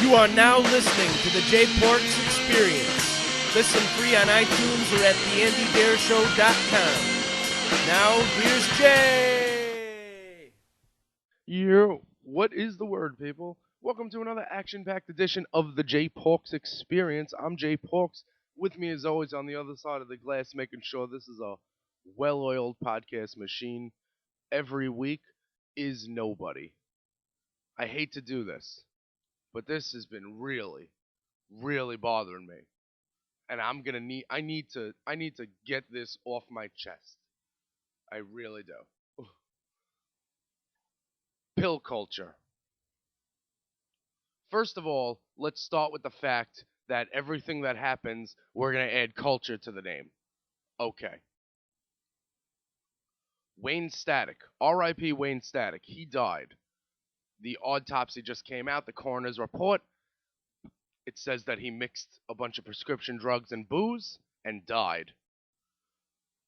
You are now listening to the Jay Porks Experience. Listen free on iTunes or at theandydareshow.com. Now, here's Jay. What is the word, people? Welcome to another action-packed edition of the Jay Porks Experience. I'm Jay Porks. With me, as always, on the other side of the glass, making sure this is a well-oiled podcast machine every week, is nobody. I hate to do this, but this has been really bothering me, and I need to get this off my chest. I really do. Pill culture. First of all, let's start with the fact that everything that happens, we're going to add culture to the name. Okay. Wayne Static. R.I.P. Wayne Static. He died. The autopsy just came out, the coroner's report. It says that he mixed a bunch of prescription drugs and booze and died.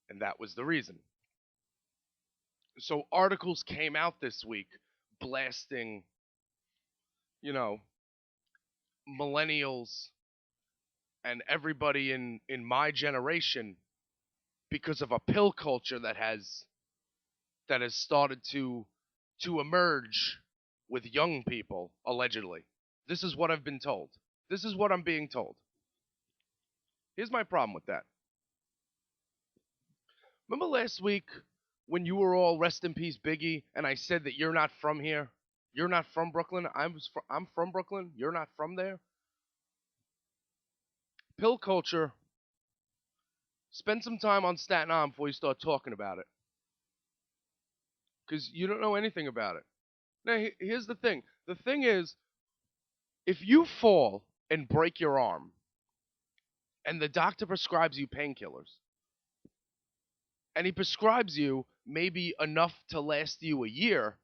And that was the reason. So articles came out this week blasting, millennials and everybody in my generation because of a pill culture that has started to emerge with young people, allegedly. This is what I've been told. This is what I'm being told. Here's my problem with that. Remember last week when you were all rest in peace Biggie and I said that you're not from here? You're not from Brooklyn? I'm from Brooklyn. You're not from there? Pill culture. Spend some time on Staten Island before you start talking about it. Because you don't know anything about it. Now, here's the thing. The thing is, if you fall and break your arm, and the doctor prescribes you painkillers, and he prescribes you maybe enough to last you a year,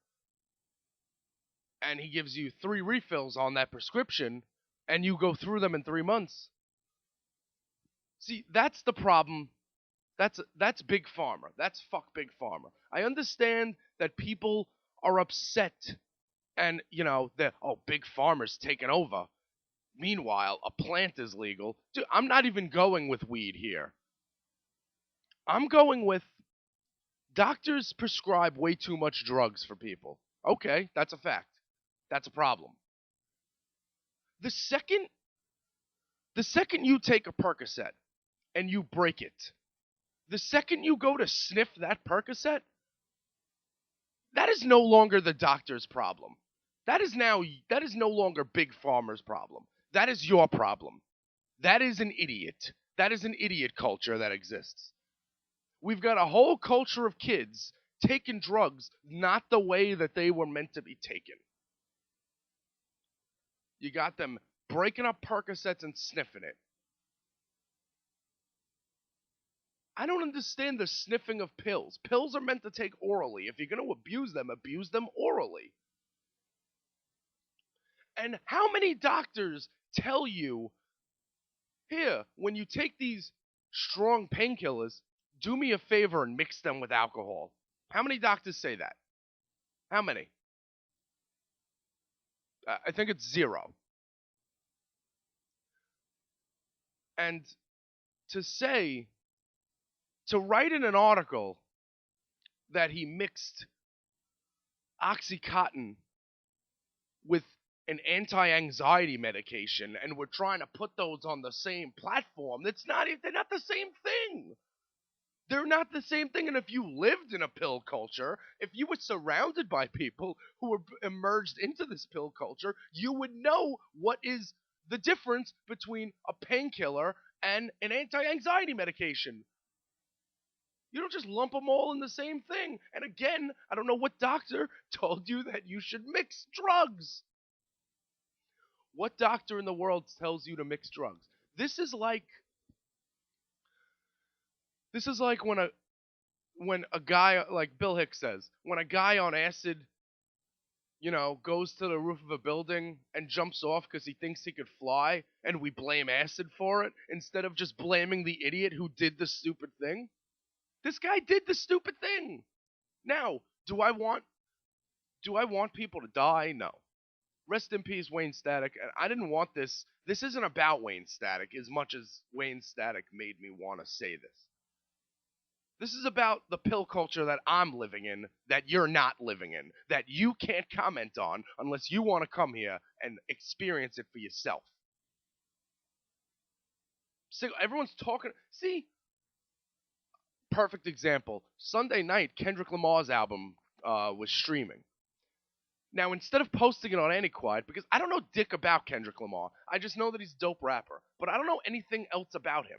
and he gives you 3 refills on that prescription, and you go through them in 3 months. See, that's the problem. That's Big Pharma. That's fuck Big Pharma. I understand that people are upset and, that, Big Pharma's taken over. Meanwhile, a plant is legal. Dude, I'm not even going with weed here. I'm going with doctors prescribe way too much drugs for people. Okay, that's a fact. That's a problem. The second you take a Percocet and you break it, the second you go to sniff that Percocet, that is no longer the doctor's problem. That is no longer Big Pharma's problem. That is your problem. That is an idiot. That is an idiot culture that exists. We've got a whole culture of kids taking drugs not the way that they were meant to be taken. You got them breaking up Percocets and sniffing it. I don't understand the sniffing of pills. Pills are meant to take orally. If you're going to abuse them orally. And how many doctors tell you, here, when you take these strong painkillers, do me a favor and mix them with alcohol? How many doctors say that? How many? I think it's 0. And to write in an article that he mixed Oxycontin with an anti-anxiety medication and we're trying to put those on the same platform, they're not the same thing. They're not the same thing. And if you lived in a pill culture, if you were surrounded by people who were emerged into this pill culture, you would know what is the difference between a painkiller and an anti-anxiety medication. You don't just lump them all in the same thing. And again, I don't know what doctor told you that you should mix drugs. What doctor in the world tells you to mix drugs? This is like when a guy, like Bill Hicks says, when a guy on acid, goes to the roof of a building and jumps off because he thinks he could fly, and we blame acid for it instead of just blaming the idiot who did the stupid thing. This guy did the stupid thing. Now, do I want people to die? No. Rest in peace, Wayne Static. And I didn't want this. This isn't about Wayne Static as much as Wayne Static made me want to say this. This is about the pill culture that I'm living in, that you're not living in, that you can't comment on unless you want to come here and experience it for yourself. So everyone's talking. See, perfect example. Sunday night, Kendrick Lamar's album was streaming. Now, instead of posting it on Anyquiet, because I don't know dick about Kendrick Lamar, I just know that he's a dope rapper, but I don't know anything else about him.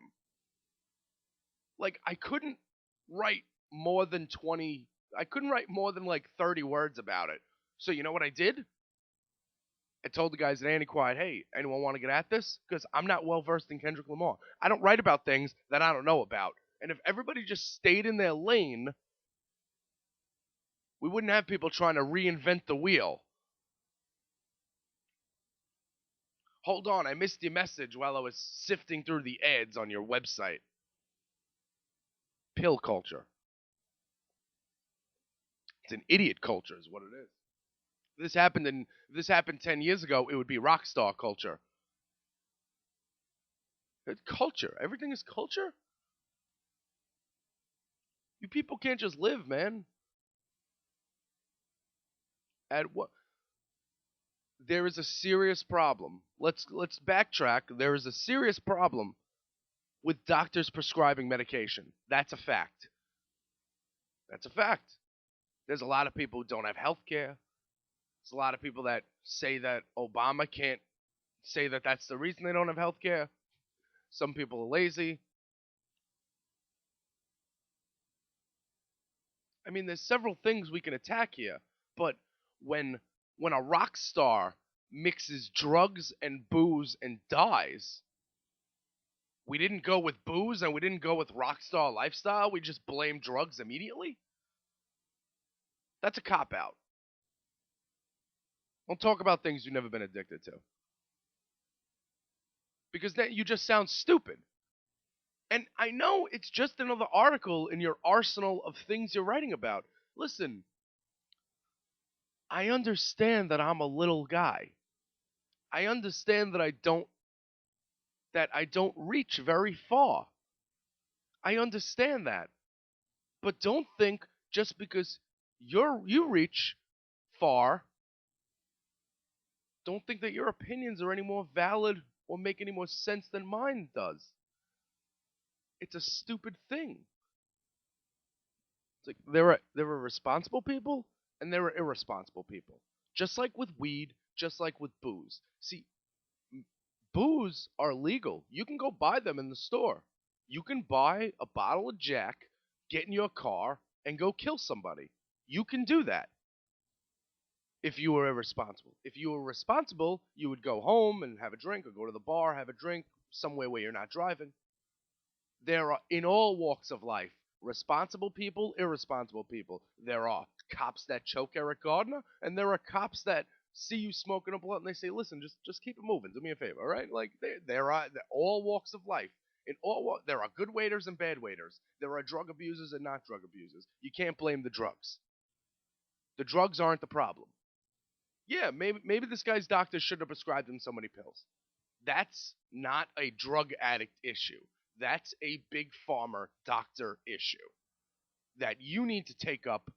Like, I couldn't write more than 20, I couldn't write more than like 30 words about it. So, you know what I did? I told the guys at Anyquiet, hey, anyone want to get at this? Because I'm not well versed in Kendrick Lamar. I don't write about things that I don't know about. And if everybody just stayed in their lane, we wouldn't have people trying to reinvent the wheel. Hold on, I missed your message while I was sifting through the ads on your website. Pill culture. It's an idiot culture, is what it is. If this happened 10 years ago, it would be rock star culture. It's culture. Everything is culture. You people can't just live, man. At what? There is a serious problem. Let's backtrack. There is a serious problem with doctors prescribing medication. That's a fact. That's a fact. There's a lot of people who don't have health care. There's a lot of people that say that Obama can't say that that's the reason they don't have health care. Some people are lazy. I mean, there's several things we can attack here, but when a rock star mixes drugs and booze and dies, we didn't go with booze and we didn't go with rock star lifestyle. We just blame drugs immediately. That's a cop out. Don't talk about things you've never been addicted to, because then you just sound stupid. And I know it's just another article in your arsenal of things you're writing about. Listen, I understand that I'm a little guy. I understand that I don't reach very far. I understand that. But don't think just because you reach far, don't think that your opinions are any more valid or make any more sense than mine does. It's a stupid thing. It's like there are responsible people and there are irresponsible people. Just like with weed, just like with booze. See, booze are legal. You can go buy them in the store. You can buy a bottle of Jack, get in your car, and go kill somebody. You can do that if you were irresponsible. If you were responsible, you would go home and have a drink or go to the bar, have a drink somewhere where you're not driving. There are, in all walks of life, responsible people, irresponsible people. There are cops that choke Eric Gardner, and there are cops that see you smoking a blunt and they say, "Listen, just keep it moving. Do me a favor, all right?" Like there are all walks of life. There are good waiters and bad waiters. There are drug abusers and not drug abusers. You can't blame the drugs. The drugs aren't the problem. Yeah, maybe this guy's doctor should have prescribed him so many pills. That's not a drug addict issue. That's a big pharma doctor issue that you need to take up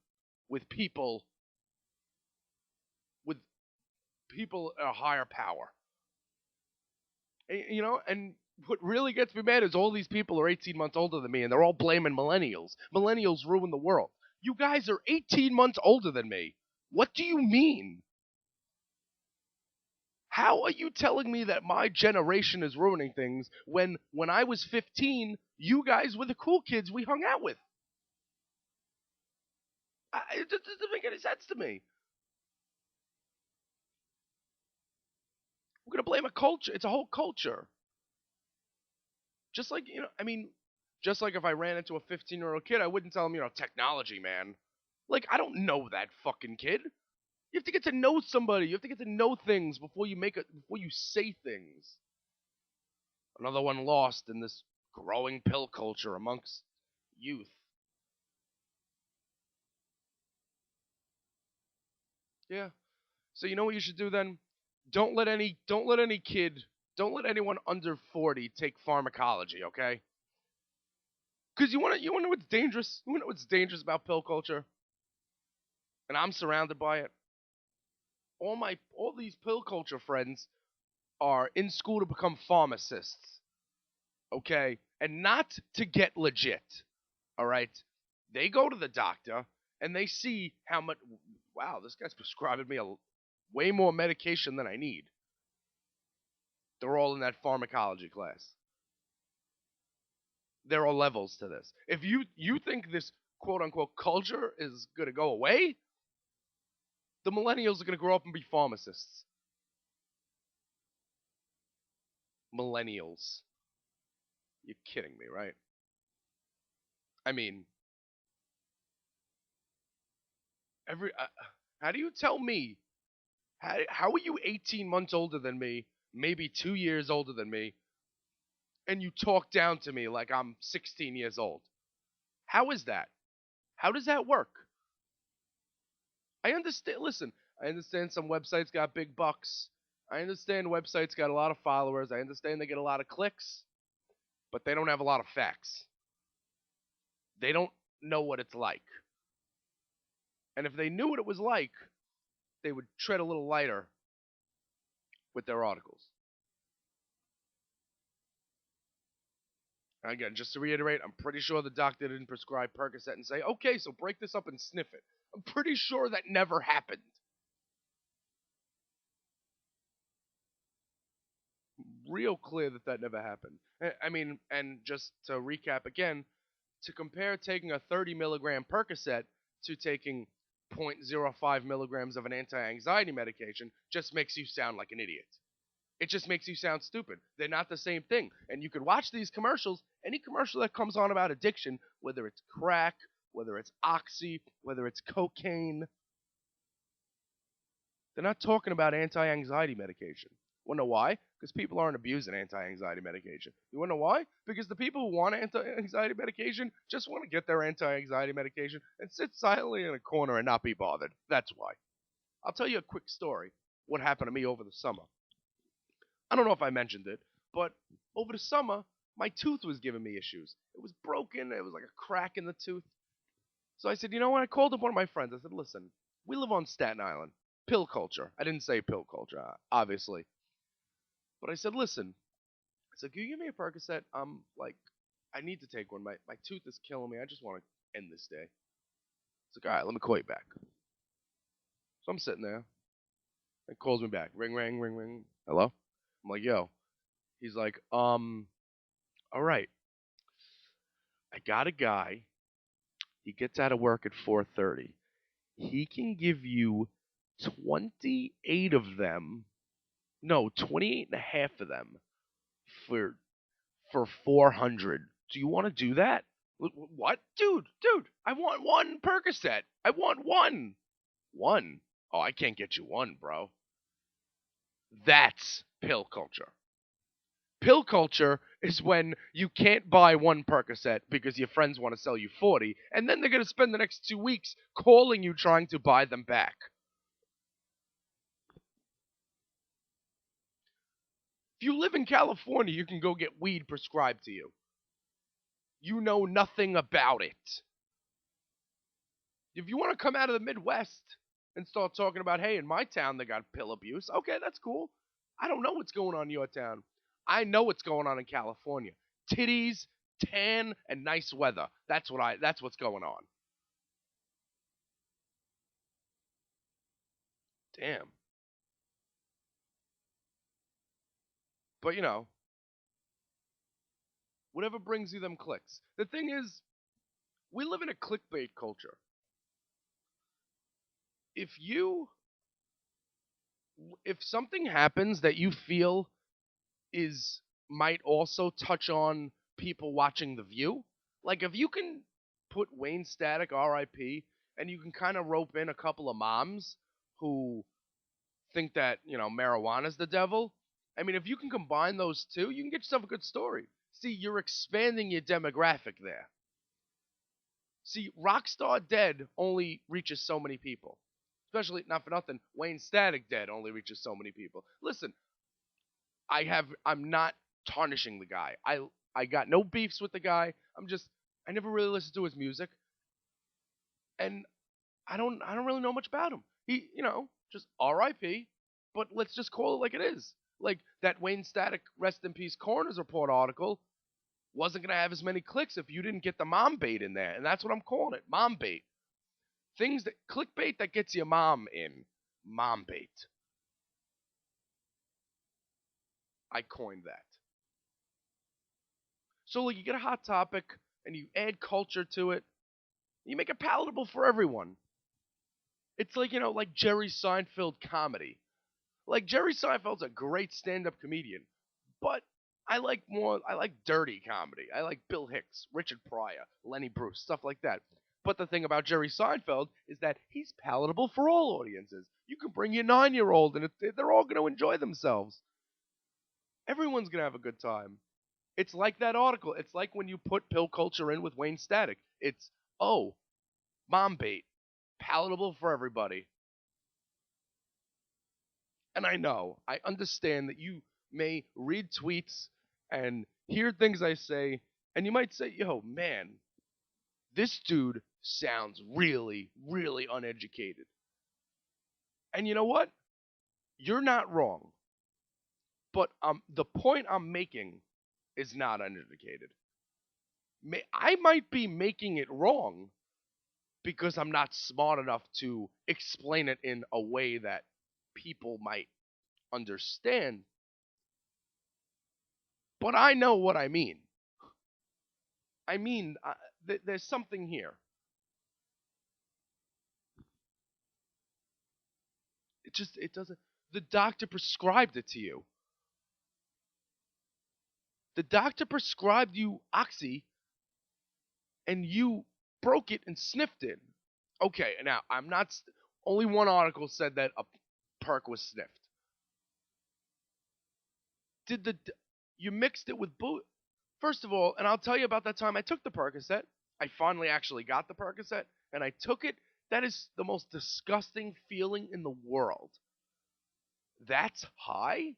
with people with people at a higher power. And what really gets me mad is all these people are 18 months older than me and they're all blaming millennials. Millennials ruin the world. You guys are 18 months older than me. What do you mean? How are you telling me that my generation is ruining things when I was 15, you guys were the cool kids we hung out with? It doesn't make any sense to me. We're going to blame a culture. It's a whole culture. Just like, just like if I ran into a 15-year-old kid, I wouldn't tell him, technology, man. Like, I don't know that fucking kid. You have to get to know somebody. You have to get to know things before you say things. Another one lost in this growing pill culture amongst youth. Yeah. So you know what you should do then? don't let anyone under 40 take pharmacology, okay? Because you want to know what's dangerous? You want to know what's dangerous about pill culture? And I'm surrounded by it. All these pill culture friends are in school to become pharmacists, okay? And not to get legit, all right? They go to the doctor and they see how much. Wow, this guy's prescribing me way more medication than I need. They're all in that pharmacology class. There are levels to this. If you think this quote unquote culture is gonna go away, the millennials are gonna grow up and be pharmacists. Millennials. You're kidding me, right? I mean, every how do you tell me how are you 18 months older than me, maybe 2 years older than me, and you talk down to me like I'm 16 years old? How is that? How does that work? I understand. Listen, I understand some websites got big bucks. I understand websites got a lot of followers. I understand they get a lot of clicks, but they don't have a lot of facts. They don't know what it's like. And if they knew what it was like, they would tread a little lighter with their articles. Again, just to reiterate, I'm pretty sure the doctor didn't prescribe Percocet and say, okay, so break this up and sniff it. I'm pretty sure that never happened. Real clear that that never happened. I mean, and just to recap again, to compare taking a 30 milligram Percocet to taking 0.05 milligrams of an anti anxiety medication just makes you sound like an idiot. It just makes you sound stupid. They're not the same thing. And you could watch these commercials, any commercial that comes on about addiction, whether it's crack, whether it's oxy, whether it's cocaine, they're not talking about anti anxiety medication. Want to know why? Because people aren't abusing anti anxiety medication. You want to know why? Because the people who want anti anxiety medication just want to get their anti anxiety medication and sit silently in a corner and not be bothered. That's why. I'll tell you a quick story. What happened to me over the summer? I don't know if I mentioned it, but over the summer, my tooth was giving me issues. It was broken. It was like a crack in the tooth. So I said, you know what? I called up one of my friends. I said, listen, we live on Staten Island. Pill culture. I didn't say pill culture, obviously. But I said, listen. I said, can you give me a Percocet? I need to take one. My tooth is killing me. I just want to end this day. He's like, all right, let me call you back. So I'm sitting there. He calls me back. Ring, ring, ring, ring. Hello? I'm like, yo. He's like, all right. I got a guy. He gets out of work at 4:30. He can give you 28 of them. No, 28 and a half of them for 400. Do you want to do that? What? Dude, I want one Percocet. I want one. One? Oh, I can't get you one, bro. That's pill culture. Pill culture is when you can't buy one Percocet because your friends want to sell you 40, and then they're going to spend the next 2 weeks calling you trying to buy them back. If you live in California, you can go get weed prescribed to you. You know nothing about it. If you want to come out of the Midwest and start talking about, hey, in my town they got pill abuse, okay, that's cool. I don't know what's going on in your town. I know what's going on in California. Titties, tan, and nice weather. That's what's going on. Damn. But whatever brings you them clicks. The thing is, we live in a clickbait culture. If you if something happens that you feel is might also touch on people watching The View, like if you can put Wayne Static RIP and you can kind of rope in a couple of moms who think that, marijuana's the devil. I mean, if you can combine those two, you can get yourself a good story. See, you're expanding your demographic there. See, Rockstar Dead only reaches so many people. Especially, not for nothing, Wayne Static Dead only reaches so many people. Listen, I'm not tarnishing the guy. I got no beefs with the guy. I never really listened to his music, and I don't really know much about him. He, just R.I.P. But let's just call it like it is. Like that Wayne Static Rest in Peace Coroner's Report article wasn't gonna have as many clicks if you didn't get the mom bait in there, and that's what I'm calling it, mom bait. Things that clickbait that gets your mom in, mom bait. I coined that. So like you get a hot topic and you add culture to it, you make it palatable for everyone. It's like, like Jerry Seinfeld comedy. Like Jerry Seinfeld's a great stand-up comedian, but I like dirty comedy. I like Bill Hicks, Richard Pryor, Lenny Bruce, stuff like that. But the thing about Jerry Seinfeld is that he's palatable for all audiences. You can bring your 9-year-old and they're all going to enjoy themselves. Everyone's going to have a good time. It's like that article. It's like when you put pill culture in with Wayne Static. It's, oh, mom bait. Palatable for everybody. And I understand that you may read tweets and hear things I say, and you might say, yo, man, this dude sounds really, really uneducated. And you know what? You're not wrong. But the point I'm making is not uneducated. I might be making it wrong because I'm not smart enough to explain it in a way that people might understand. But I know what I mean. I mean, there's something here. It doesn't. The doctor prescribed it to you. The doctor prescribed you Oxy, and you broke it and sniffed it. Okay, now I'm not. Only one article said that a perk was sniffed. You mixed it with boo? First of all, and I'll tell you about that time I took the Percocet. I finally actually got the Percocet, and I took it. That is the most disgusting feeling in the world. That's high?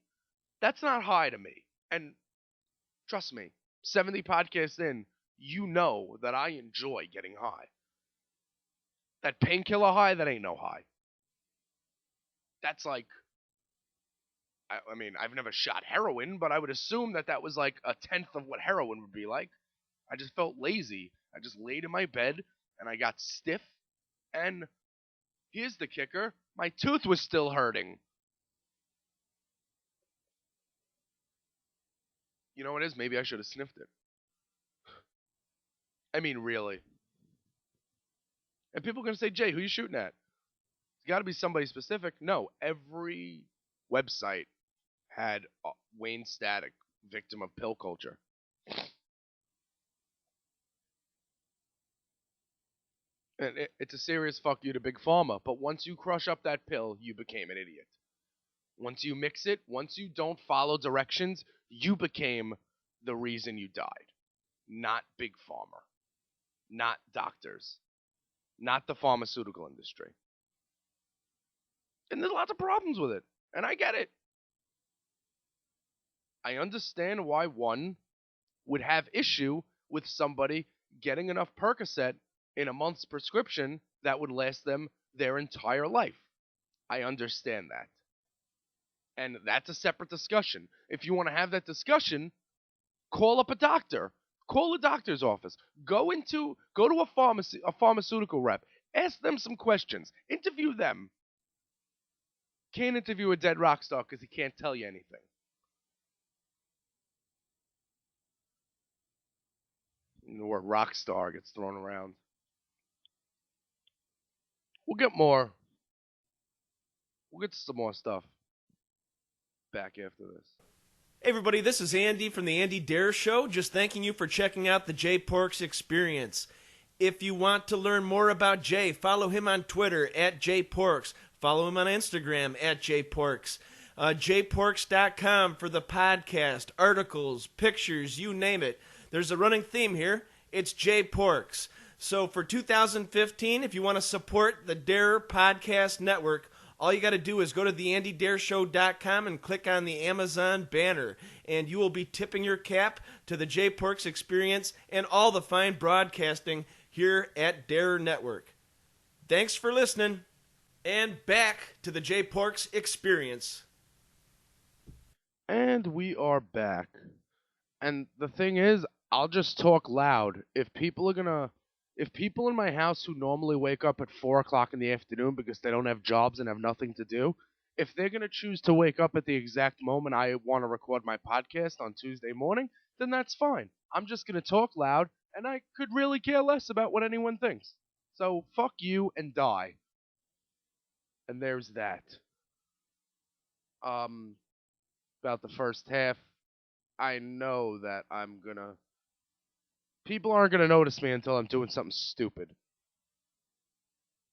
That's not high to me. And trust me, 70 podcasts in, you know that I enjoy getting high. That painkiller high, that ain't no high. That's like, I mean, I've never shot heroin, but I would assume that was like a tenth of what heroin would be like. I just felt lazy. I just laid in my bed, and I got stiff, and here's the kicker, my tooth was still hurting. You know what it is? Maybe I should have sniffed it. I mean, really. And people are going to say, Jay, who are you shooting at? It's got to be somebody specific. No, every website had Wayne Static, victim of pill culture. And it's a serious fuck you to Big Pharma. But once you crush up that pill, you became an idiot. Once you mix it, once you don't follow directions, you became the reason you died. Not Big Pharma. Not doctors. Not the pharmaceutical industry. And there's lots of problems with it. And I get it. I understand why one would have issue with somebody getting enough Percocet in a month's prescription that would last them their entire life. I understand that. And that's a separate discussion. If you want to have that discussion, call up a doctor. Call a doctor's office. Go to a pharmacy, a pharmaceutical rep. Ask them some questions. Interview them. Can't interview a dead rock star because he can't tell you anything. The word rock star gets thrown around. We'll get more. We'll get to some more stuff back after this. Hey everybody, this is Andy from the Andy Dare Show. Just thanking you for checking out the Jay Porks Experience. If you want to learn more about Jay, follow him on Twitter at JayPorks. Follow him on Instagram at JayPorks. JayPorks.com for the podcast, articles, pictures, you name it. There's a running theme here. It's Jay Porks. So for 2015, if you want to support the Dare Podcast Network, all you got to do is go to theandydareshow.com and click on the Amazon banner, and you will be tipping your cap to the J Perks Experience and all the fine broadcasting here at Dare Network. Thanks for listening, and back to the J Perks Experience. And we are back. And the thing is, I'll just talk loud. If people in my house who normally wake up at 4 o'clock in the afternoon because they don't have jobs and have nothing to do, if they're gonna choose to wake up at the exact moment I want to record my podcast on Tuesday morning, then that's fine. I'm just gonna talk loud, and I could really care less about what anyone thinks. So fuck you and die. And there's that. About the first half, I know that people aren't gonna notice me until I'm doing something stupid.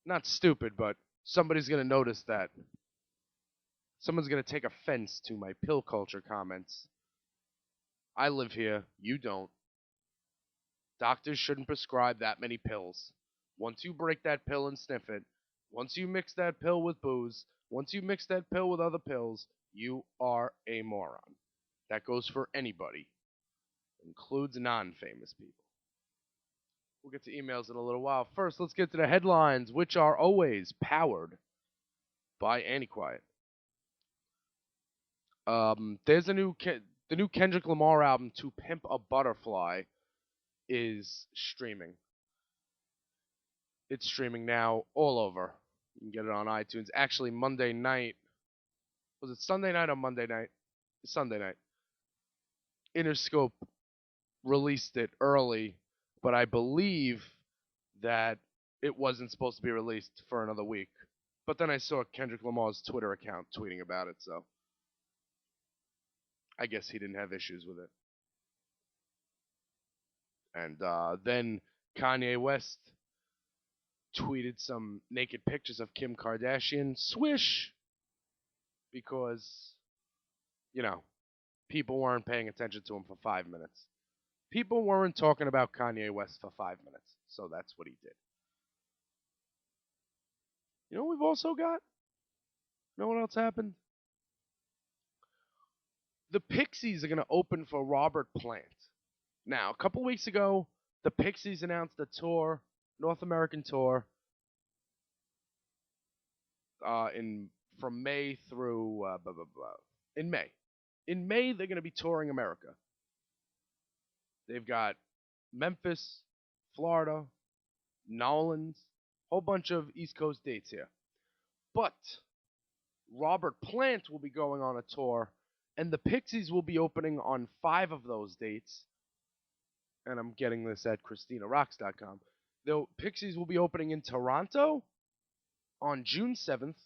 Not stupid, but somebody's gonna notice that. Someone's gonna take offense to my pill culture comments. I live here, you don't. Doctors shouldn't prescribe that many pills. Once you break that pill and sniff it, once you mix that pill with booze, once you mix that pill with other pills, you are a moron. That goes for anybody. Includes non-famous people. We'll get to emails in a little while. First, let's get to the headlines, which are always powered by Antiquiet. There's the new Kendrick Lamar album, To Pimp a Butterfly, is streaming. It's streaming now all over. You can get it on iTunes. Actually, Monday night. Was it Sunday night or Monday night? Sunday night. Interscope released it early, but I believe that it wasn't supposed to be released for another week. But then I saw Kendrick Lamar's Twitter account tweeting about it, so I guess he didn't have issues with it. And then Kanye West tweeted some naked pictures of Kim Kardashian. Swish! Because, people weren't paying attention to him for 5 minutes. People weren't talking about Kanye West for 5 minutes, so that's what he did. You know what we've also got? You know what else happened? The Pixies are going to open for Robert Plant. Now, a couple weeks ago, the Pixies announced a tour, North American tour, from May through in May. In May, they're going to be touring America. They've got Memphis, Florida, Nolans, whole bunch of East Coast dates here. But Robert Plant will be going on a tour, and the Pixies will be opening on 5 of those dates. And I'm getting this at ChristinaRocks.com. The Pixies will be opening in Toronto on June 7th,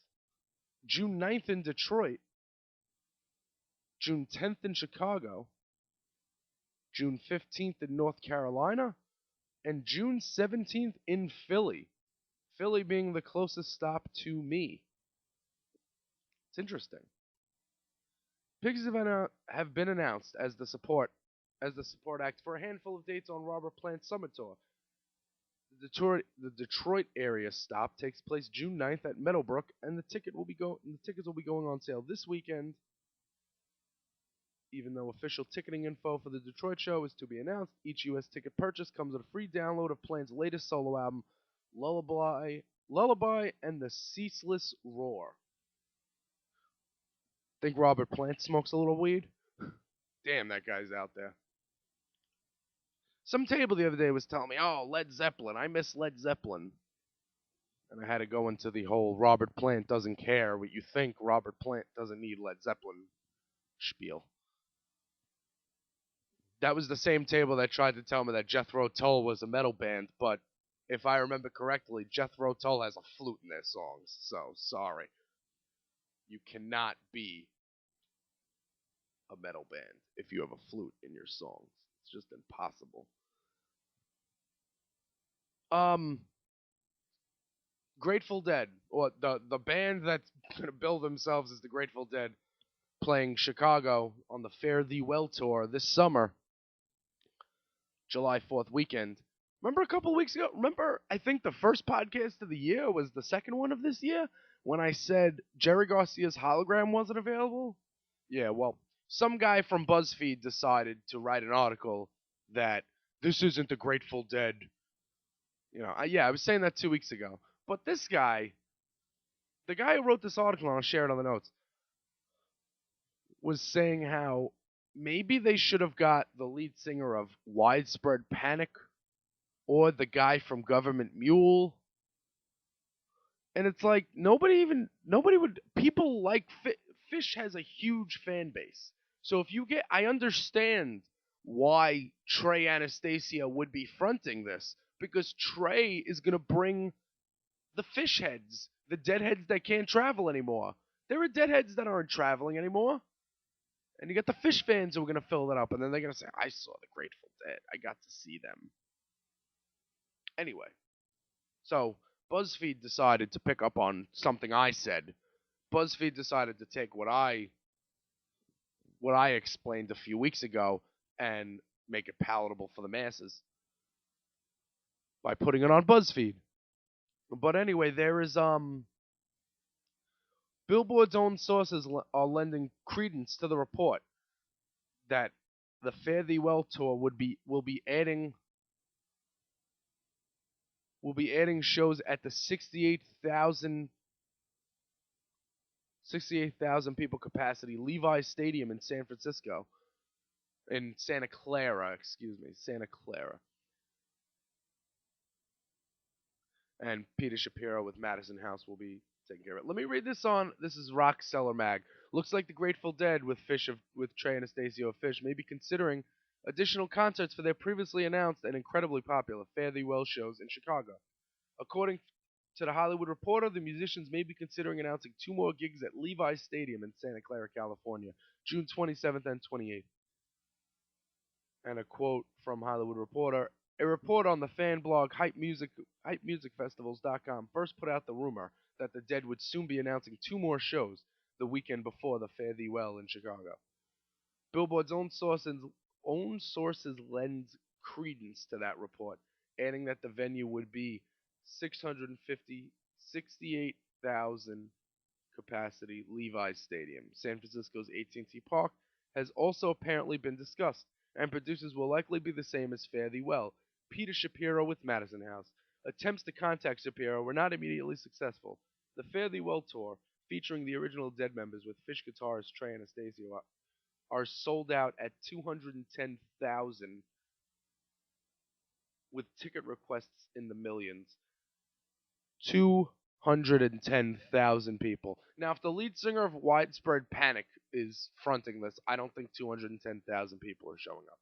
June 9th in Detroit, June 10th in Chicago, June 15th in North Carolina, and June 17th in Philly. Philly being the closest stop to me. It's interesting. Pixies have been announced as the support act for a handful of dates on Robert Plant's Summer Tour. The Detroit area stop takes place June 9th at Meadowbrook, and the tickets will be going on sale this weekend. Even though official ticketing info for the Detroit show is to be announced, each U.S. ticket purchase comes with a free download of Plant's latest solo album, Lullaby and the Ceaseless Roar. Think Robert Plant smokes a little weed? Damn, that guy's out there. Some table the other day was telling me, oh, Led Zeppelin. I miss Led Zeppelin. And I had to go into the whole Robert Plant doesn't care what you think. Robert Plant doesn't need Led Zeppelin spiel. That was the same table that tried to tell me that Jethro Tull was a metal band, but if I remember correctly, Jethro Tull has a flute in their songs, so sorry. You cannot be a metal band if you have a flute in your songs. It's just impossible. Grateful Dead, or the band that's going to bill themselves as the Grateful Dead, playing Chicago on the Fare Thee Well tour this summer, July 4th weekend. Remember a couple weeks ago? Remember, I think the first podcast of the year was the second one of this year when I said Jerry Garcia's hologram wasn't available? Yeah, well, some guy from BuzzFeed decided to write an article that this isn't the Grateful Dead. Yeah, I was saying that 2 weeks ago. But this guy, the guy who wrote this article, and I'll share it on the notes, was saying how maybe they should have got the lead singer of Widespread Panic or the guy from Government Mule. And it's like nobody would people like Fish has a huge fan base. So if you get I understand why Trey Anastasia would be fronting this because Trey is going to bring the fish heads, the deadheads that can't travel anymore. There are deadheads that aren't traveling anymore. And you got the fish fans who are going to fill that up and then they're going to say I saw the Grateful Dead. I got to see them. Anyway, so BuzzFeed decided to pick up on something I said. BuzzFeed decided to take what I explained a few weeks ago and make it palatable for the masses by putting it on BuzzFeed. But anyway, there is Billboard's own sources are lending credence to the report that the Fare Thee Well tour will be adding shows at the 68,000 people capacity Levi's Stadium in San Francisco. In Santa Clara, Santa Clara. And Peter Shapiro with Madison House will be taking care of it. Let me read this on. This is Rock Cellar Mag. Looks like the Grateful Dead with Trey Anastasio of Fish may be considering additional concerts for their previously announced and incredibly popular Fare Thee Well shows in Chicago. According to the Hollywood Reporter, the musicians may be considering announcing 2 more gigs at Levi's Stadium in Santa Clara, California, June 27th and 28th. And a quote from Hollywood Reporter: a report on the fan blog hypemusicfestivals.com first put out the rumor that the Dead would soon be announcing 2 more shows the weekend before the Fare Thee Well in Chicago. Billboard's own sources lend credence to that report, adding that the venue would be 68,000 capacity Levi's Stadium. San Francisco's AT&T Park has also apparently been discussed, and producers will likely be the same as Fare Thee Well. Peter Shapiro with Madison House. Attempts to contact Shapiro were not immediately successful. The Fare Thee Well tour, featuring the original Dead members with Fish guitarist Trey Anastasio, are sold out at 210,000, with ticket requests in the millions. 210,000 people. Now, if the lead singer of Widespread Panic is fronting this, I don't think 210,000 people are showing up.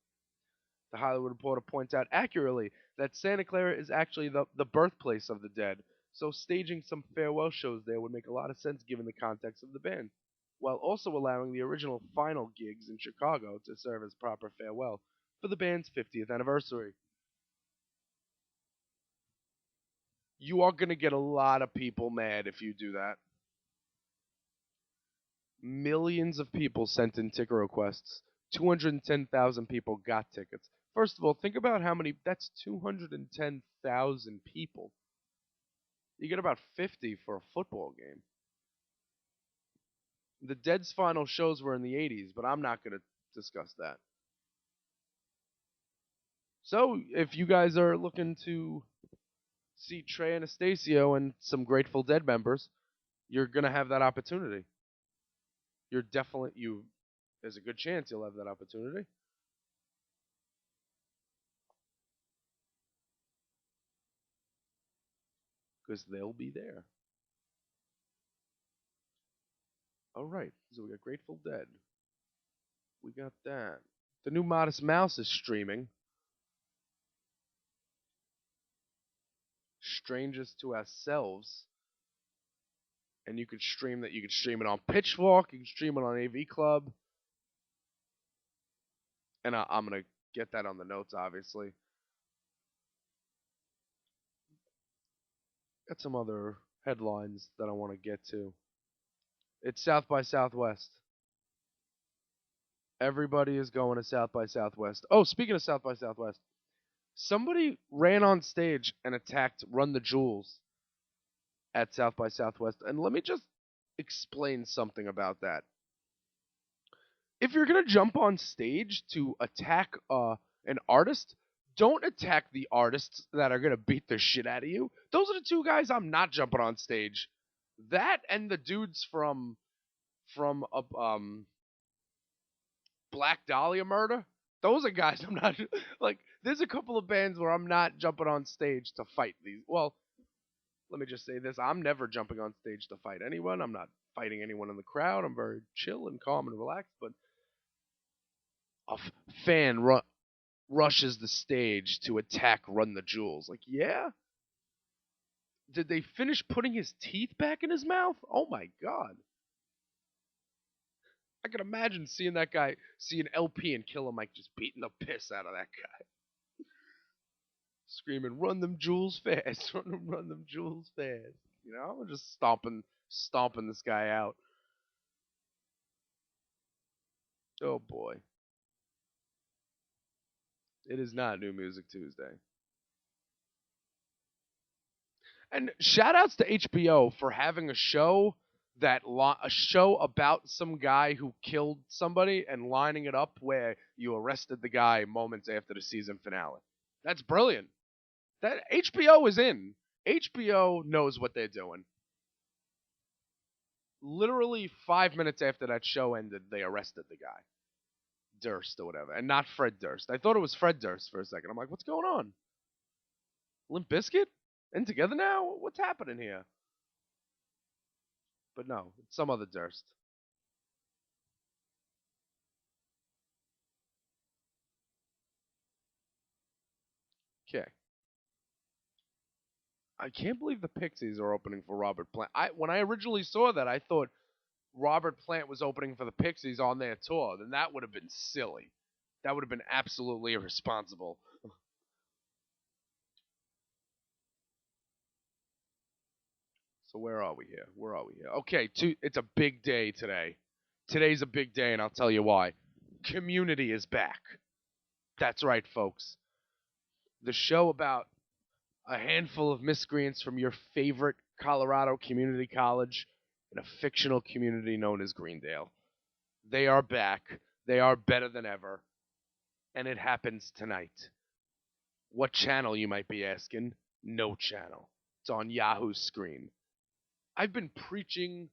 The Hollywood Reporter points out accurately that Santa Clara is actually the birthplace of the Dead, so staging some farewell shows there would make a lot of sense given the context of the band, while also allowing the original final gigs in Chicago to serve as proper farewell for the band's 50th anniversary. You are going to get a lot of people mad if you do that. Millions of people sent in ticket requests. 210,000 people got tickets. First of all, think about how many. That's 210,000 people. You get about 50 for a football game. The Dead's final shows were in the 80s, but I'm not going to discuss that. So, if you guys are looking to see Trey Anastasio and some Grateful Dead members, you're going to have that opportunity. There's a good chance you'll have that opportunity. Because they'll be there. Alright, so we got Grateful Dead. We got that. The new Modest Mouse is streaming. Strangers to Ourselves. And you could stream that. You could stream it on Pitchfork. You can stream it on AV Club. And I'm going to get that on the notes, obviously. Got some other headlines that I want to get to. It's South by Southwest. Everybody is going to South by Southwest. Oh, speaking of South by Southwest, Somebody ran on stage and attacked Run the Jewels at South by Southwest. And let me just explain something about that. If you're going to jump on stage to attack an artist, don't attack the artists that are going to beat the shit out of you. Those are the two guys I'm not jumping on stage. That and the dudes from Black Dahlia Murder. Those are guys I'm not like. There's a couple of bands where I'm not jumping on stage to fight these. Well, let me just say this: I'm never jumping on stage to fight anyone. I'm not fighting anyone in the crowd. I'm very chill and calm and relaxed. But a fan rushes the stage to attack Run the Jewels. Like, yeah? Did they finish putting his teeth back in his mouth? Oh my god. I can imagine seeing that guy, seeing LP and Killer Mike just beating the piss out of that guy. Screaming, run them jewels fast, run them jewels fast. You know, just stomping this guy out. Oh boy. It is not New Music Tuesday. And shout outs to HBO for having a show a show about some guy who killed somebody and lining it up where you arrested the guy moments after the season finale. That's brilliant. That HBO is in. HBO knows what they're doing. Literally 5 minutes after that show ended, they arrested the guy. Durst or whatever. And not Fred Durst. I thought it was Fred Durst for a second. I'm like, what's going on? Limp Bizkit? In together now? What's happening here? But no, it's some other Durst. Okay. I can't believe the Pixies are opening for Robert Plant. When I originally saw that, I thought Robert Plant was opening for the Pixies on their tour. Then that would have been silly. That would have been absolutely irresponsible. So where are we here? Where are we here? Okay, it's a big day today. Today's a big day, and I'll tell you why. Community is back. That's right, folks. The show about a handful of miscreants from your favorite Colorado community college in a fictional community known as Greendale. They are back. They are better than ever. And it happens tonight. What channel, you might be asking? No channel. It's on Yahoo's screen. I've been preaching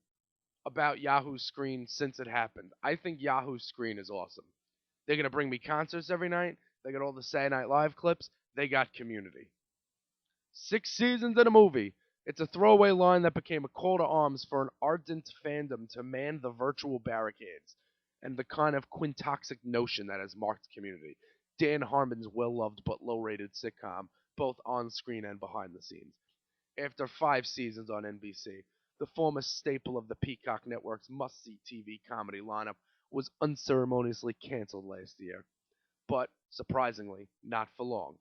about Yahoo Screen since it happened. I think Yahoo Screen is awesome. They're going to bring me concerts every night. They got all the Saturday Night Live clips. They got Community. 6 seasons in a movie. It's a throwaway line that became a call to arms for an ardent fandom to man the virtual barricades and the kind of quintoxic notion that has marked Community. Dan Harmon's well-loved but low-rated sitcom, both on screen and behind the scenes. After 5 seasons on NBC, the former staple of the Peacock Network's must-see TV comedy lineup was unceremoniously canceled last year. But, surprisingly, not for long.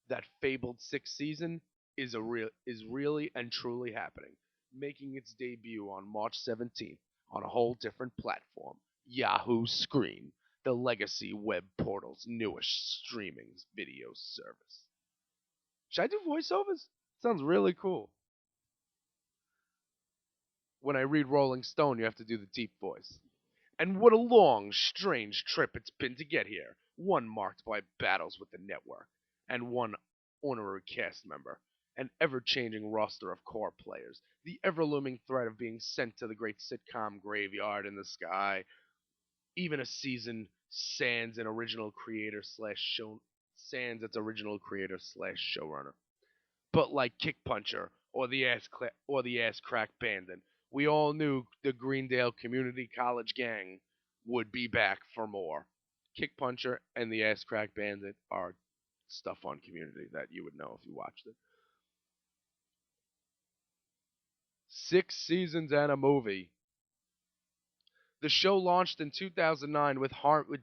That fabled 6th season is really and truly happening, making its debut on March 17th on a whole different platform, Yahoo Screen, the legacy web portal's newest streaming video service. Should I do voiceovers? Sounds really cool. When I read Rolling Stone, you have to do the deep voice. And what a long, strange trip it's been to get here. One marked by battles with the network, and one honorary cast member, an ever-changing roster of core players, the ever-looming threat of being sent to the great sitcom graveyard in the sky, even a season sans its original creator slash showrunner. But like Kick Puncher or the Ass Crack Bandit, we all knew the Greendale Community College gang would be back for more. Kick Puncher and the Ass Crack Bandit are stuff on Community that you would know if you watched it. 6 seasons and a movie. The show launched in 2009 with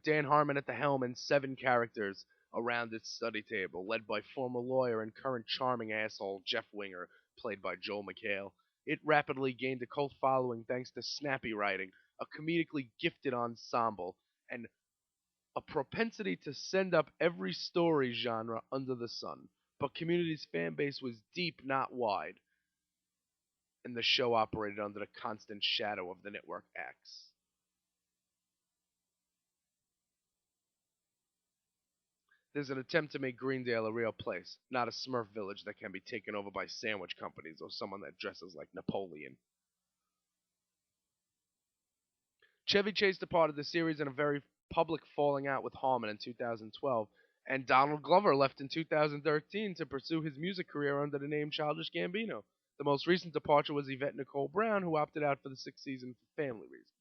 Dan Harmon at the helm and 7 characters around its study table, led by former lawyer and current charming asshole Jeff Winger, played by Joel McHale. It rapidly gained a cult following thanks to snappy writing, a comedically gifted ensemble, and a propensity to send up every story genre under the sun, but Community's fan base was deep, not wide, and the show operated under the constant shadow of the network X. There's an attempt to make Greendale a real place, not a Smurf village that can be taken over by sandwich companies or someone that dresses like Napoleon. Chevy Chase departed the series in a very public falling out with Harmon in 2012, and Donald Glover left in 2013 to pursue his music career under the name Childish Gambino. The most recent departure was Yvette Nicole Brown, who opted out for the sixth season for family reasons.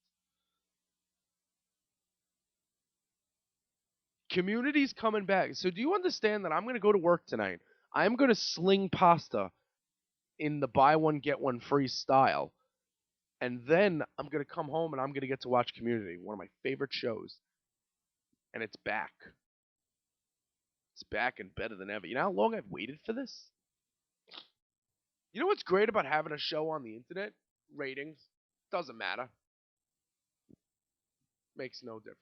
Community's coming back. So do you understand that I'm going to go to work tonight? I'm going to sling pasta in the buy one get one free style. And then I'm going to come home and I'm going to get to watch Community, one of my favorite shows. And it's back. It's back and better than ever. You know how long I've waited for this? You know what's great about having a show on the internet? Ratings. Doesn't matter. Makes no difference.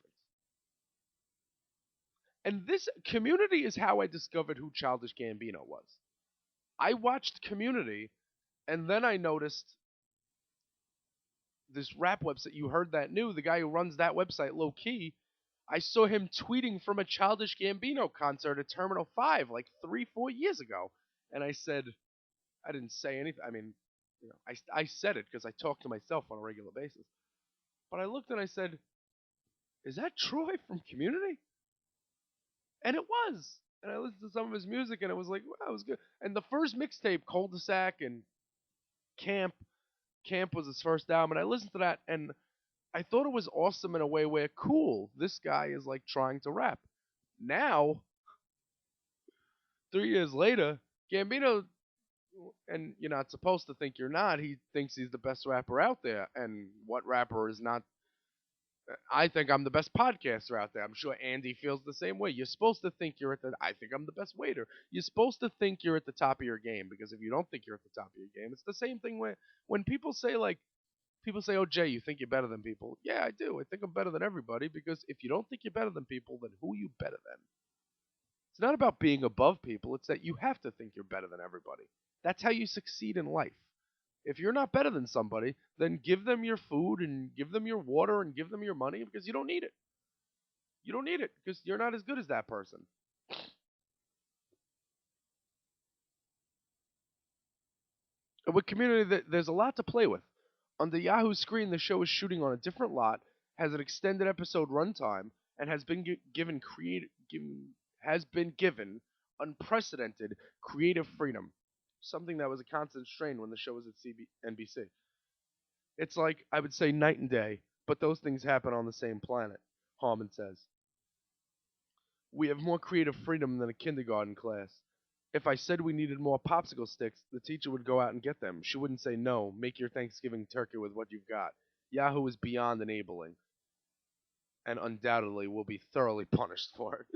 And this Community is how I discovered who Childish Gambino was. I watched Community, and then I noticed this rap website. You heard that new. The guy who runs that website, Low Key, I saw him tweeting from a Childish Gambino concert at Terminal 5 like 3-4 years ago. And I said, I didn't say anything. I mean, you know, I said it because I talk to myself on a regular basis. But I looked and I said, is that Troy from Community? And it was. And I listened to some of his music and it was like, wow, it was good. And the first mixtape, Cul-de-sac and Camp was his first album. And I listened to that and I thought it was awesome in a way where, cool, this guy is like trying to rap. Now, 3 years later, Gambino, and you're not supposed to think you're not, he thinks he's the best rapper out there. And what rapper is not? I think I'm the best podcaster out there. I'm sure Andy feels the same way. You're supposed to think you're at the, I think I'm the best waiter. You're supposed to think you're at the top of your game, because if you don't think you're at the top of your game, it's the same thing when people say, oh, Jay, you think you're better than people. Yeah, I do. I think I'm better than everybody, because if you don't think you're better than people, then who are you better than? It's not about being above people. It's that you have to think you're better than everybody. That's how you succeed in life. If you're not better than somebody, then give them your food and give them your water and give them your money, because you don't need it. You don't need it because you're not as good as that person. And with Community, there's a lot to play with. On the Yahoo screen, the show is shooting on a different lot, has an extended episode runtime, and has been given unprecedented creative freedom, something that was a constant strain when the show was at NBC. It's like, I would say, night and day, but those things happen on the same planet, Harmon says. We have more creative freedom than a kindergarten class. If I said we needed more popsicle sticks, the teacher would go out and get them. She wouldn't say, no, make your Thanksgiving turkey with what you've got. Yahoo is beyond enabling, and undoubtedly will be thoroughly punished for it.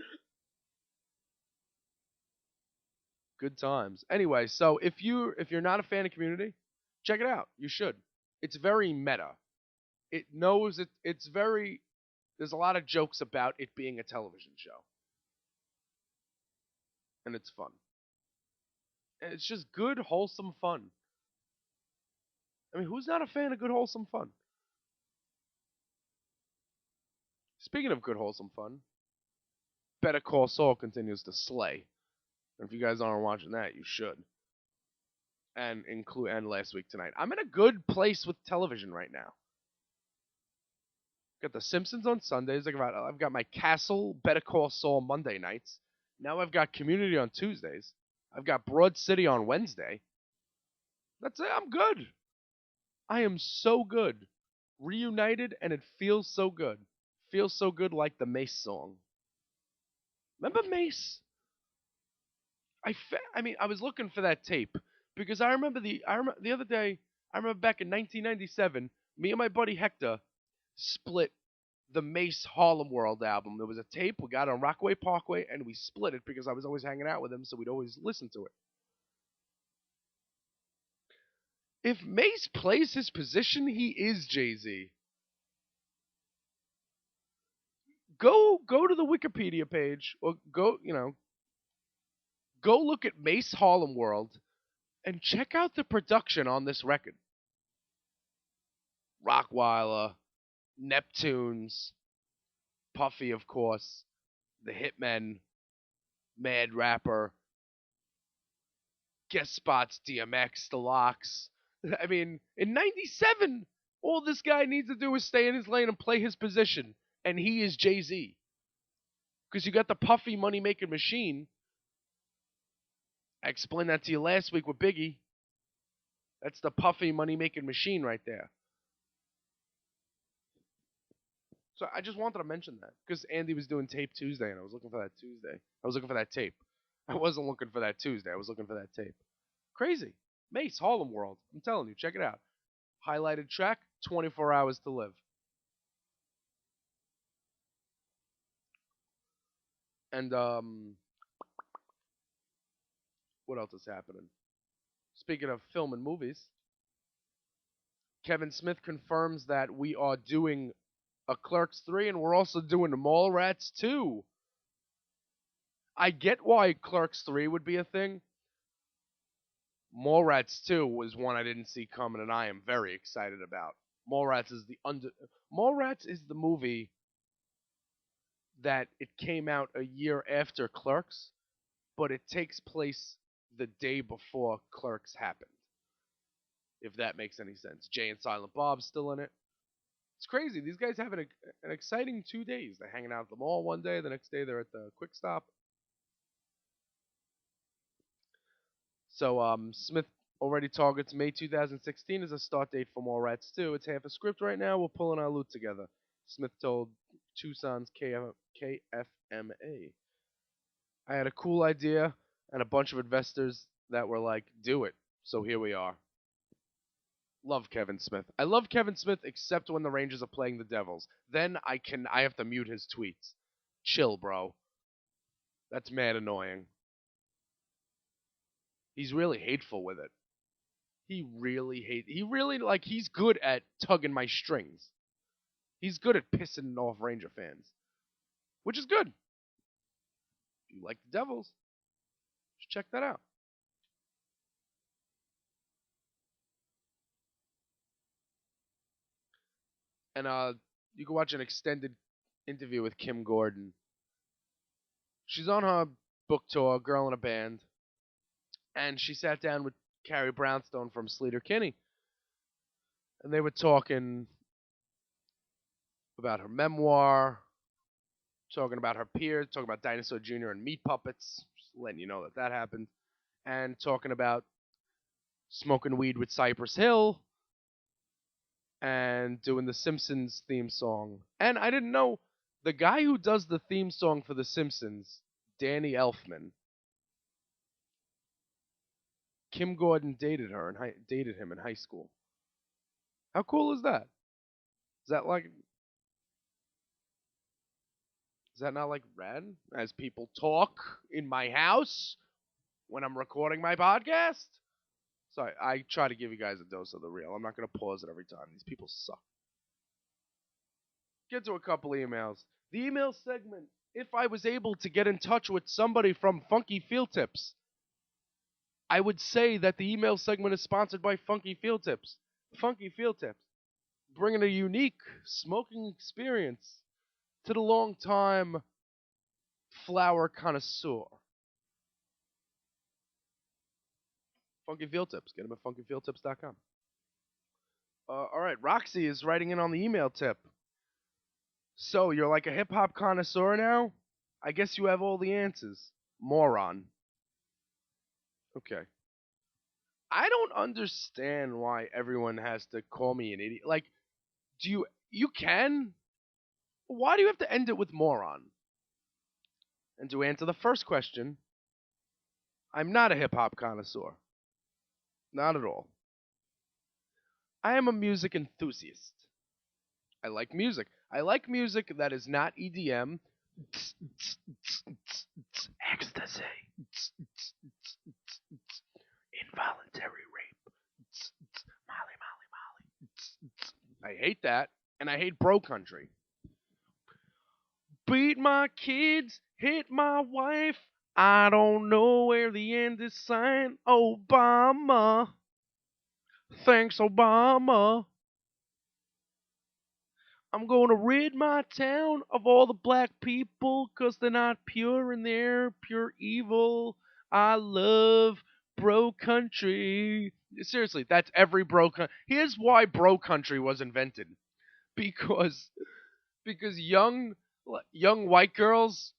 Good times. Anyway, so if you're not a fan of Community, check it out. You should. It's very meta. It knows it's very. There's a lot of jokes about it being a television show, and it's fun. And it's just good, wholesome fun. I mean, who's not a fan of good, wholesome fun? Speaking of good, wholesome fun, Better Call Saul continues to slay. And if you guys aren't watching that, you should. And last week tonight. I'm in a good place with television right now. Got The Simpsons on Sundays. I've got my Castle Better Call Saul Monday nights. Now I've got Community on Tuesdays. I've got Broad City on Wednesday. That's it. I'm good. I am so good. Reunited, and it feels so good. Feels so good, like the Mace song. Remember Mace? I was looking for that tape because I remember the other day. I remember back in 1997, me and my buddy Hector split the Mace Harlem World album. There was a tape we got on Rockaway Parkway, and we split it because I was always hanging out with him, so we'd always listen to it. If Mace plays his position, he is Jay-Z. go to the Wikipedia page or go look at Mace Harlem World and check out the production on this record. Rockweiler, Neptunes, Puffy, of course, the Hitmen, Mad Rapper, guest spots, DMX, The Locks. I mean, in '97, all this guy needs to do is stay in his lane and play his position, and he is Jay-Z. Because you got the Puffy money-making machine. I explained that to you last week with Biggie. That's the Puffy money-making machine right there. So I just wanted to mention that because Andy was doing Tape Tuesday, and I was looking for that Tuesday. I was looking for that tape. I wasn't looking for that Tuesday. I was looking for that tape. Crazy. Mace, Harlem World. I'm telling you, check it out. Highlighted track, 24 Hours to Live. And, what else is happening? Speaking of film and movies, Kevin Smith confirms that we are doing a Clerks 3 and we're also doing Mallrats 2. I get why Clerks 3 would be a thing. Mallrats 2 was one I didn't see coming and I am very excited about. Mallrats is the movie that it came out a year after Clerks, but it takes place the day before Clerks happened. If that makes any sense. Jay and Silent Bob's still in it. It's crazy. These guys have an exciting 2 days. They're hanging out at the mall one day, the next day they're at the Quick Stop. So Smith already targets May 2016 as a start date for Mallrats 2. It's half a script right now. We're pulling our loot together. Smith told Tucson's KFMA. I had a cool idea and a bunch of investors that were like, do it. So here we are. Love Kevin Smith. I love Kevin Smith except when the Rangers are playing the Devils. Then I have to mute his tweets. Chill, bro. That's mad annoying. He's really hateful with it. He's good at tugging my strings. He's good at pissing off Ranger fans. Which is good. If you like the Devils, just check that out. And you can watch an extended interview with Kim Gordon. She's on her book tour, Girl in a Band, and she sat down with Carrie Brownstone from Sleater-Kinney, and they were talking about her memoir, talking about her peers, talking about Dinosaur Jr. and Meat Puppets, just letting you know that happened, and talking about smoking weed with Cypress Hill, and doing the Simpsons theme song. And I didn't know the guy who does the theme song for the Simpsons, Danny Elfman. Kim Gordon dated him in high school. How cool is that? Is that not like rad? As people talk in my house when I'm recording my podcast? Sorry, I try to give you guys a dose of the real. I'm not going to pause it every time. These people suck. Get to a couple emails. The email segment, if I was able to get in touch with somebody from Funky Field Tips, I would say that the email segment is sponsored by Funky Field Tips. Funky Field Tips, bringing a unique smoking experience to the long-time flower connoisseur. Funky Field Tips. Get them at funkyfieldtips.com. All right, Roxy is writing in on the email tip. So, you're like a hip-hop connoisseur now? I guess you have all the answers. Moron. Okay. I don't understand why everyone has to call me an idiot. Like, you can? Why do you have to end it with moron? And to answer the first question, I'm not a hip-hop connoisseur. Not at all. I am a music enthusiast. I like music. I like music that is not EDM. Ecstasy. Involuntary rape. Molly, Molly, Molly. I hate that. And I hate bro country. Beat my kids, hit my wife. I don't know where the end is signed. Obama. Thanks, Obama. I'm going to rid my town of all the black people 'cause they're not pure and they're pure evil. I love bro country. Seriously, that's every bro country. Here's why bro country was invented. Because young white girls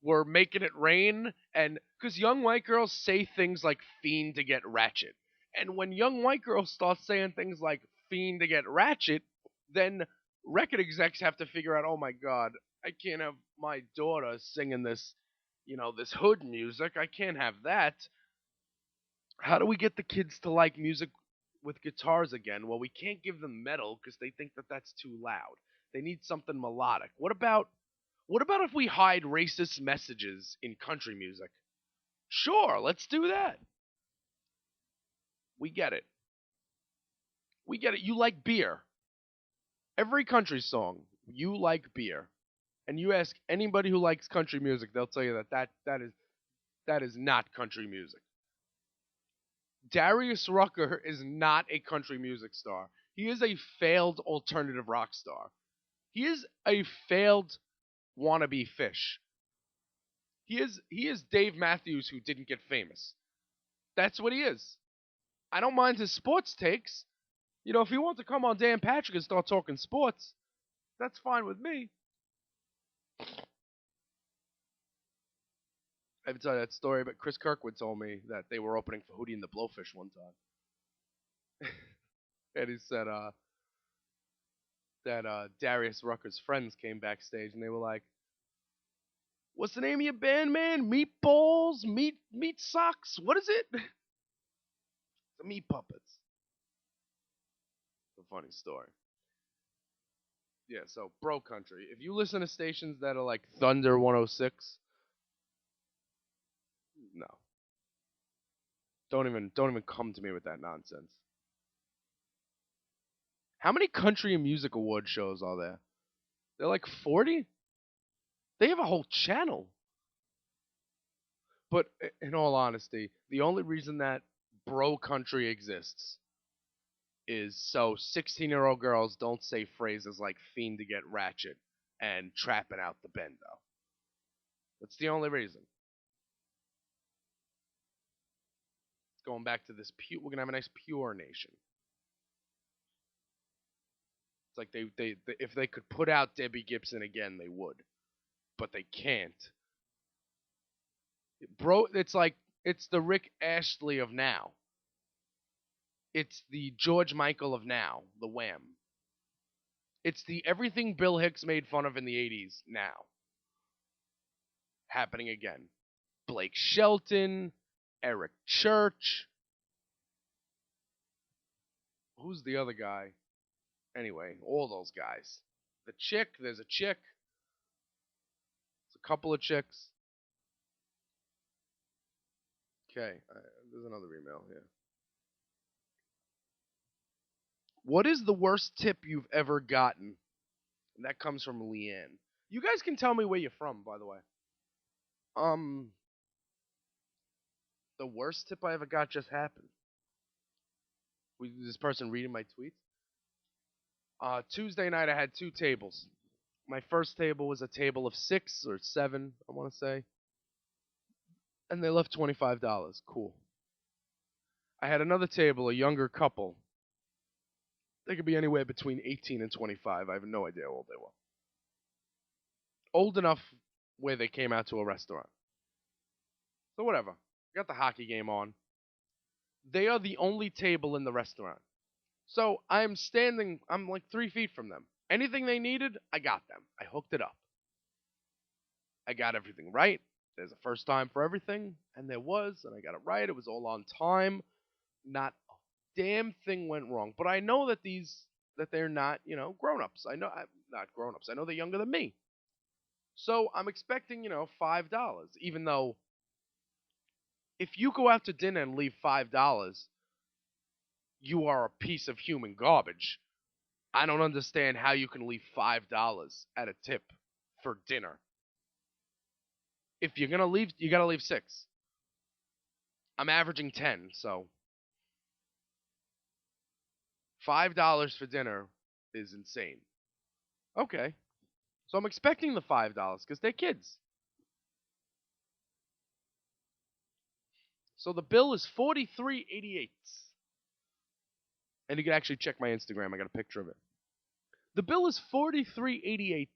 were making it rain, and because young white girls say things like fiend to get ratchet. And when young white girls start saying things like fiend to get ratchet, then record execs have to figure out, oh my god, I can't have my daughter singing this, this hood music. I can't have that. How do we get the kids to like music with guitars again? Well, we can't give them metal because they think that that's too loud. They need something melodic. What about if we hide racist messages in country music? Sure, let's do that. We get it. We get it. You like beer. Every country song, you like beer. And you ask anybody who likes country music, they'll tell you that is not country music. Darius Rucker is not a country music star. He is a failed alternative rock star. He is a failed wannabe fish. He is Dave Matthews who didn't get famous. That's what he is. I don't mind his sports takes. If he wants to come on Dan Patrick and start talking sports, that's fine with me. I have to tell you that story, but Chris Kirkwood told me that they were opening for Hootie and the Blowfish one time. And he said that Darius Rucker's friends came backstage and they were like, "What's the name of your band, man? Meatballs? Meat socks? What is it?" The Meat Puppets. It's a funny story. Yeah, so bro country. If you listen to stations that are like Thunder 106, no. Don't even come to me with that nonsense. How many country and music award shows are there? They're like 40? They have a whole channel. But in all honesty, the only reason that bro country exists is so 16-year-old girls don't say phrases like fiend to get ratchet and trapping out the bendo. That's the only reason. Going back to this pure, we're gonna have a nice pure nation. It's like they if they could put out Debbie Gibson again, they would, but they can't. Bro, it's the Rick Astley of now. It's the George Michael of now, the Wham. It's the everything Bill Hicks made fun of in the 80s now. Happening again. Blake Shelton, Eric Church. Who's the other guy? Anyway, all those guys. There's a chick. There's a couple of chicks. Okay, there's another email here. What is the worst tip you've ever gotten? And that comes from Leanne. You guys can tell me where you're from, by the way. The worst tip I ever got just happened. Was this person reading my tweets? Tuesday night I had two tables. My first table was a table of 6 or 7, I want to say. And they left $25. Cool. I had another table, a younger couple. They could be anywhere between 18 and 25. I have no idea how old they were. Old enough where they came out to a restaurant. So whatever. Got the hockey game on. They are the only table in the restaurant. So I'm like 3 feet from them. Anything they needed, I got them. I hooked it up. I got everything right. There's a first time for everything, and there was, and I got it right. It was all on time. Not a damn thing went wrong. But I know that they're not, grown-ups. Not grown-ups. I know they're younger than me. So I'm expecting, $5, even though if you go out to dinner and leave $5, you are a piece of human garbage. I don't understand how you can leave $5 at a tip for dinner. If you're gonna leave, you gotta leave 6. I'm averaging 10, so $5 for dinner is insane. Okay, so I'm expecting the $5 because they're kids. So the bill is $43.88, and you can actually check my Instagram. I got a picture of it. The bill is $43.88.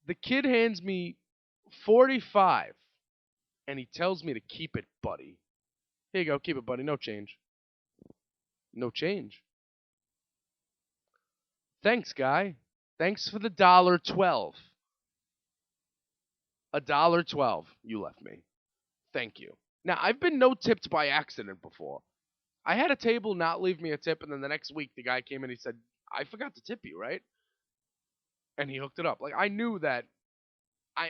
The kid hands me 45, and he tells me to keep it, buddy. Here you go, keep it, buddy. No change. No change. Thanks, guy. Thanks for the $1.12. $1.12 you left me. Thank you. Now, I've been no tipped by accident before. I had a table not leave me a tip, and then the next week the guy came in and he said, I forgot to tip you, right? And he hooked it up. Like, I knew that,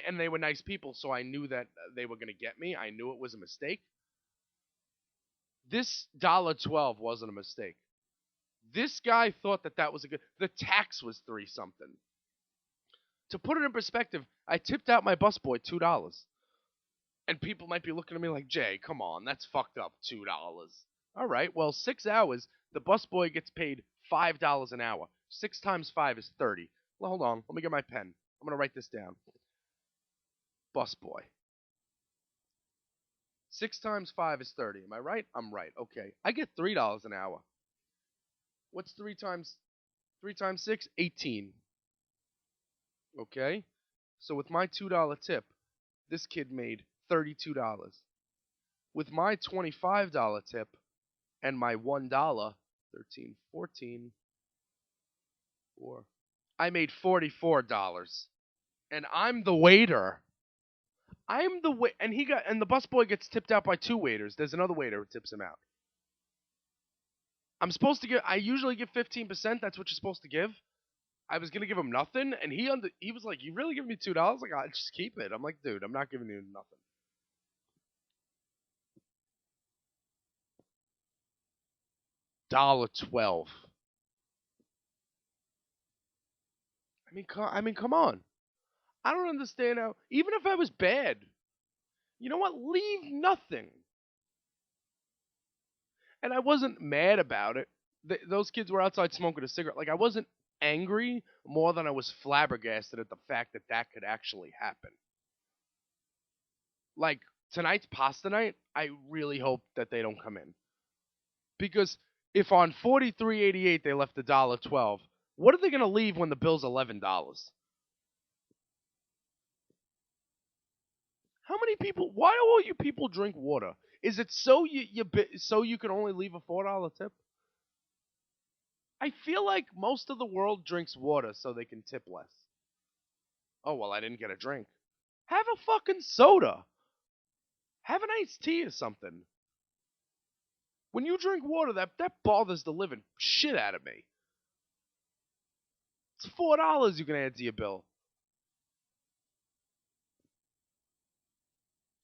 and they were nice people, so I knew that they were going to get me. I knew it was a mistake. This $1.12 wasn't a mistake. This guy thought that was a good, the tax was 3 something. To put it in perspective, I tipped out my busboy $2. And people might be looking at me like, Jay, come on, that's fucked up, $2. All right, well, 6 hours, the busboy gets paid $5 an hour. 6 times 5 is 30. Well, hold on, let me get my pen. I'm going to write this down. Busboy. 6 times 5 is 30. Am I right? I'm right. Okay. I get $3 an hour. What's 3 times 6? 18. Okay? So with my $2 tip, this kid made $32. With my $25 tip and my $1, 13, 14, 4, I made $44. And I'm the waiter. I'm the and the busboy gets tipped out by 2 waiters. There's another waiter who tips him out. I'm supposed to give. I usually give 15%. That's what you're supposed to give. I was gonna give him nothing, and he was like, "You really giving me $2?" Like, I just keep it. I'm like, dude, I'm not giving you nothing. $1.12. I mean, come on. I don't understand how. Even if I was bad, you know what? Leave nothing. And I wasn't mad about it. Those kids were outside smoking a cigarette. Like, I wasn't angry more than I was flabbergasted at the fact that could actually happen. Like, tonight's pasta night, I really hope that they don't come in. Because if on 43.88 they left $1.12, what are they going to leave when the bill's $11? How many people? Why do all you people drink water? Is it so you can only leave a $4 tip? I feel like most of the world drinks water so they can tip less. Oh well, I didn't get a drink. Have a fucking soda. Have an iced tea or something. When you drink water, that bothers the living shit out of me. It's $4 you can add to your bill.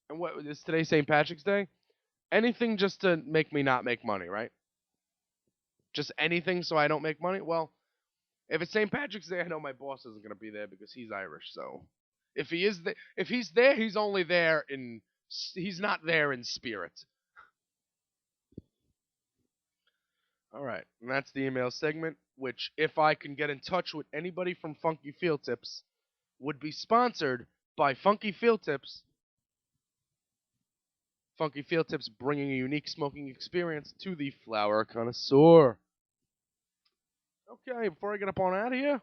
And what is today St. Patrick's Day? Anything just to make me not make money, right? Just anything so I don't make money? Well, if it's St. Patrick's Day, I know my boss isn't going to be there because he's Irish. So if he's there, he's only there he's not there in spirit. All right, and that's the email segment, which if I can get in touch with anybody from Funky Field Tips, would be sponsored by Funky Field Tips. Funky Field Tips bringing a unique smoking experience to the flower connoisseur. Okay, before I get up on out of here,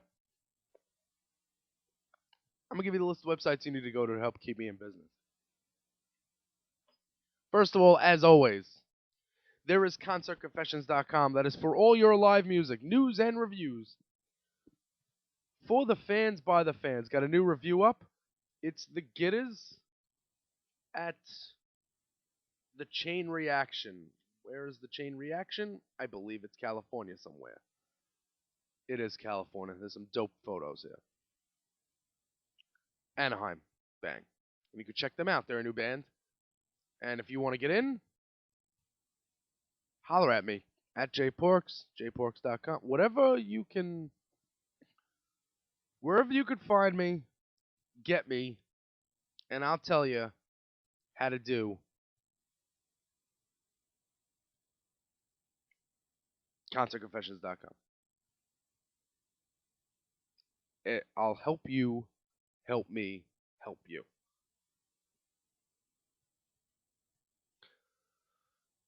I'm going to give you the list of websites you need to go to help keep me in business. First of all, as always, there is concertconfessions.com. That is for all your live music, news, and reviews. For the fans, by the fans. Got a new review up. It's the Gitters at the Chain Reaction. Where is the Chain Reaction? I believe it's California somewhere. It is California. There's some dope photos here. Anaheim. Bang. And you can check them out. They're a new band. And if you want to get in, holler at me at jporks, jporks.com. Wherever you can find me, get me, and I'll tell you how to do concertconfessions.com. I'll help you help me help you.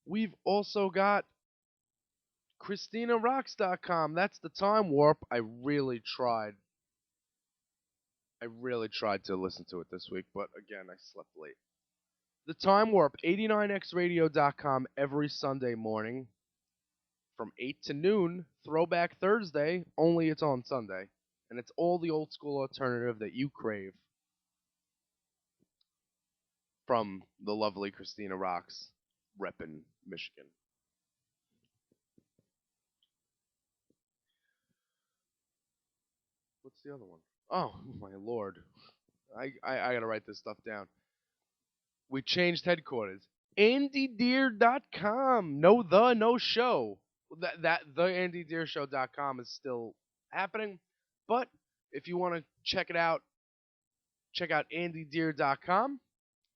We've also got ChristinaRocks.com. That's the time warp. I really tried to listen to it this week, but again, I slept late. The Time Warp, 89xradio.com every Sunday morning from 8 to noon. Throwback Thursday, only it's on Sunday. And it's all the old school alternative that you crave from the lovely Christina Rocks, reppin' Michigan. What's the other one? Oh, my lord. I gotta write this stuff down. We changed headquarters. AndyDeer.com. No show. The AndyDeerShow.com is still happening. But if you want to check it out, check out AndyDeer.com.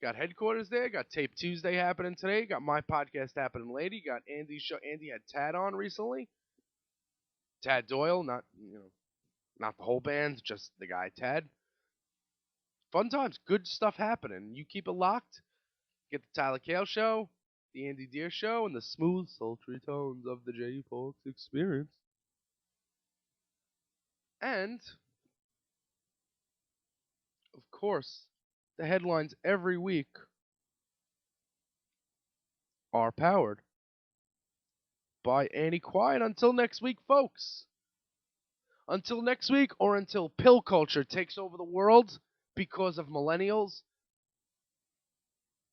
Got headquarters there. Got Tape Tuesday happening today. Got my podcast happening later. Got Andy's show. Andy had Tad on recently. Tad Doyle, not the whole band, just the guy Tad. Fun times, good stuff happening. You keep it locked. Get the Tyler Cale Show, the Andy Deer Show, and the smooth, sultry tones of the J. Parks Experience. And, of course, the headlines every week are powered by Annie Quiet. Until next week, folks. Until next week, or until pill culture takes over the world because of millennials,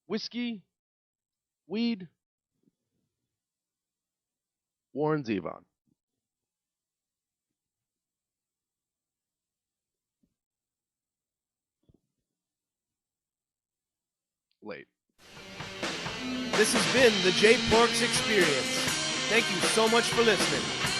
whiskey, weed, Warren Zevon. Late. This has been the J. Parks Experience. Thank you so much for listening.